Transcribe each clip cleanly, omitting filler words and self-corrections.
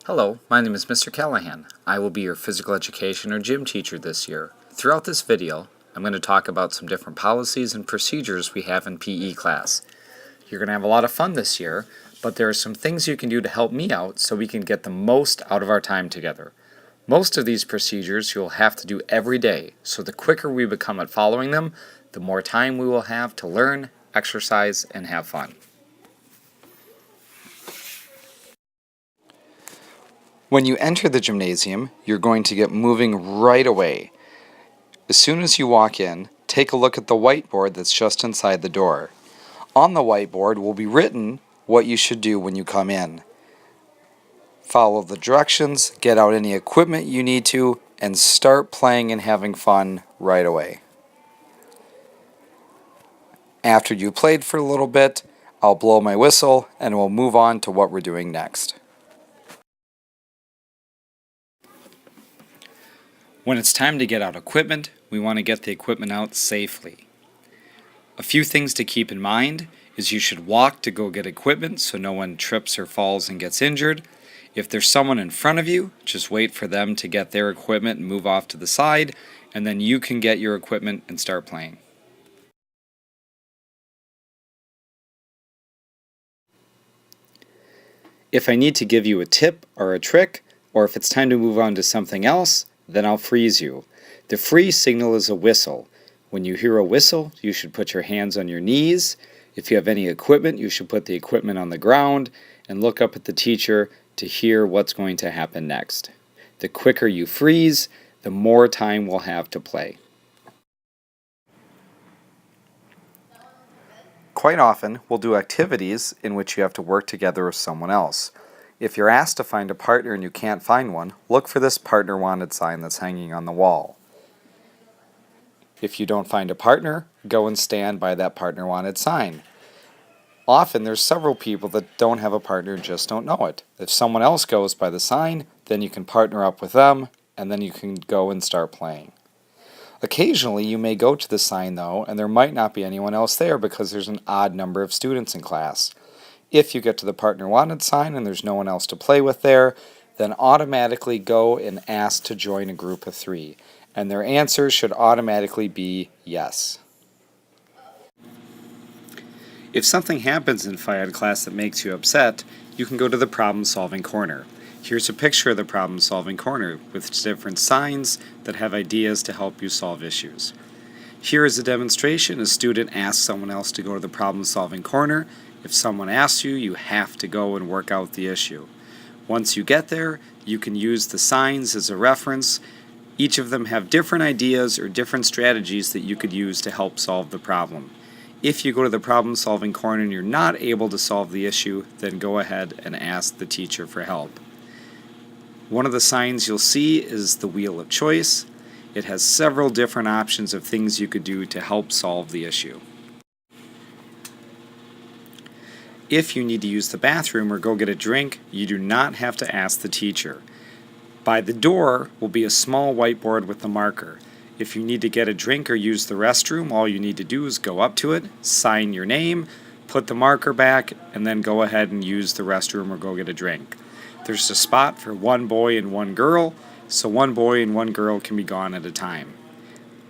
Hello, my name is Mr. Callahan. I will be your physical education or gym teacher this year. Throughout this video, I'm going to talk about some different policies and procedures we have in PE class. You're going to have a lot of fun this year, but there are some things you can do to help me out so we can get the most out of our time together. Most of these procedures you'll have to do every day, so the quicker we become at following them, the more time we will have to learn, exercise, and have fun. When you enter the gymnasium, you're going to get moving right away. As soon as you walk in, take a look at the whiteboard that's just inside the door. On the whiteboard will be written what you should do when you come in. Follow the directions, get out any equipment you need to, and start playing and having fun right away. After you played for a little bit, I'll blow my whistle and we'll move on to what we're doing next. When it's time to get out equipment, we want to get the equipment out safely. A few things to keep in mind is you should walk to go get equipment so no one trips or falls and gets injured. If there's someone in front of you, just wait for them to get their equipment and move off to the side, and then you can get your equipment and start playing. If I need to give you a tip or a trick, or if it's time to move on to something else, then I'll freeze you. The freeze signal is a whistle. When you hear a whistle, you should put your hands on your knees. If you have any equipment, you should put the equipment on the ground and look up at the teacher to hear what's going to happen next. The quicker you freeze, the more time we'll have to play. Quite often, we'll do activities in which you have to work together with someone else. If you're asked to find a partner and you can't find one, look for this partner wanted sign that's hanging on the wall. If you don't find a partner, go and stand by that partner wanted sign. Often there's several people that don't have a partner and just don't know it. If someone else goes by the sign, then you can partner up with them and then you can go and start playing. Occasionally you may go to the sign though and there might not be anyone else there because there's an odd number of students in class. If you get to the partner wanted sign and there's no one else to play with there, then automatically go and ask to join a group of 3. And their answer should automatically be yes. If something happens in Phy Ed class that makes you upset, you can go to the problem-solving corner. Here's a picture of the problem-solving corner with different signs that have ideas to help you solve issues. Here is a demonstration. A student asks someone else to go to the problem-solving corner. If someone asks you, you have to go and work out the issue. Once you get there, you can use the signs as a reference. Each of them have different ideas or different strategies that you could use to help solve the problem. If you go to the problem-solving corner and you're not able to solve the issue, then go ahead and ask the teacher for help. One of the signs you'll see is the wheel of choice. It has several different options of things you could do to help solve the issue. If you need to use the bathroom or go get a drink, you do not have to ask the teacher. By the door will be a small whiteboard with the marker. If you need to get a drink or use the restroom, all you need to do is go up to it, sign your name, put the marker back, and then go ahead and use the restroom or go get a drink. There's a spot for one boy and one girl, so one boy and one girl can be gone at a time.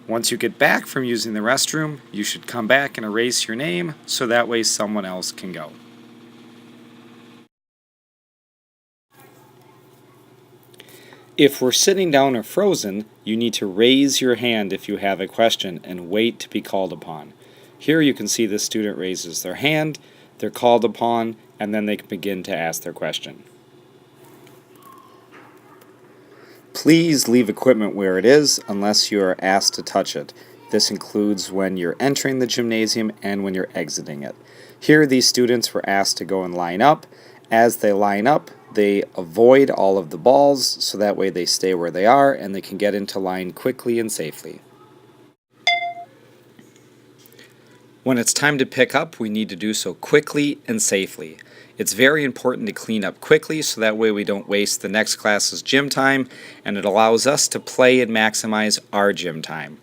Once you get back from using the restroom, you should come back and erase your name so that way someone else can go. If we're sitting down or frozen, you need to raise your hand if you have a question and wait to be called upon. Here you can see the student raises their hand, they're called upon, and then they can begin to ask their question. Please leave equipment where it is unless you are asked to touch it. This includes when you're entering the gymnasium and when you're exiting it. Here these students were asked to go and line up. As they line up, they avoid all of the balls so that way they stay where they are and they can get into line quickly and safely. When it's time to pick up, we need to do so quickly and safely. It's very important to clean up quickly so that way we don't waste the next class's gym time and it allows us to play and maximize our gym time.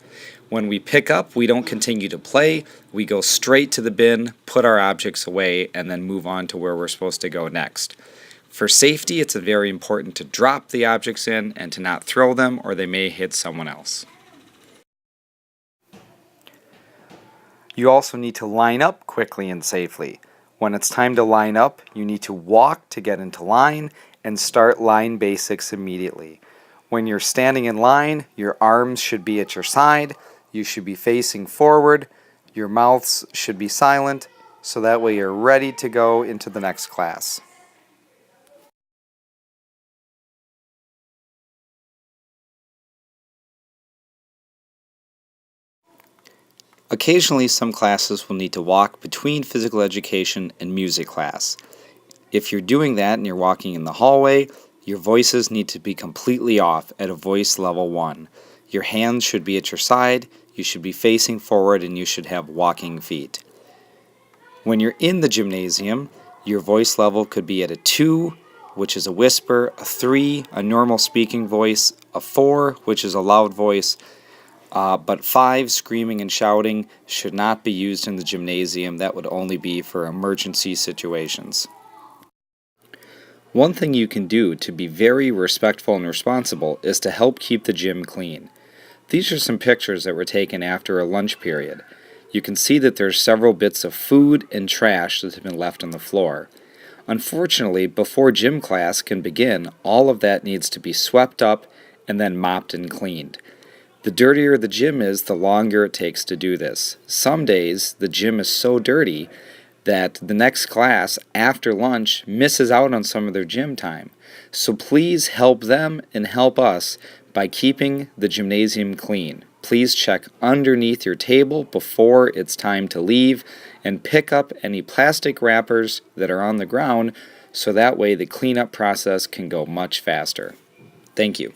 When we pick up, we don't continue to play, we go straight to the bin, put our objects away, and then move on to where we're supposed to go next. For safety, it's very important to drop the objects in and to not throw them, or they may hit someone else. You also need to line up quickly and safely. When it's time to line up, you need to walk to get into line and start line basics immediately. When you're standing in line, your arms should be at your side, you should be facing forward, your mouths should be silent, so that way you're ready to go into the next class. Occasionally, some classes will need to walk between physical education and music class. If you're doing that and you're walking in the hallway, your voices need to be completely off at a voice level 1. Your hands should be at your side, you should be facing forward, and you should have walking feet. When you're in the gymnasium, your voice level could be at a 2, which is a whisper, a 3, a normal speaking voice, a 4, which is a loud voice, but 5, screaming and shouting, should not be used in the gymnasium. That would only be for emergency situations. One thing you can do to be very respectful and responsible is to help keep the gym clean. These are some pictures that were taken after a lunch period. You can see that there's several bits of food and trash that have been left on the floor. Unfortunately, before gym class can begin, all of that needs to be swept up and then mopped and cleaned. The dirtier the gym is, the longer it takes to do this. Some days, the gym is so dirty that the next class after lunch misses out on some of their gym time. So please help them and help us by keeping the gymnasium clean. Please check underneath your table before it's time to leave and pick up any plastic wrappers that are on the ground so that way the cleanup process can go much faster. Thank you.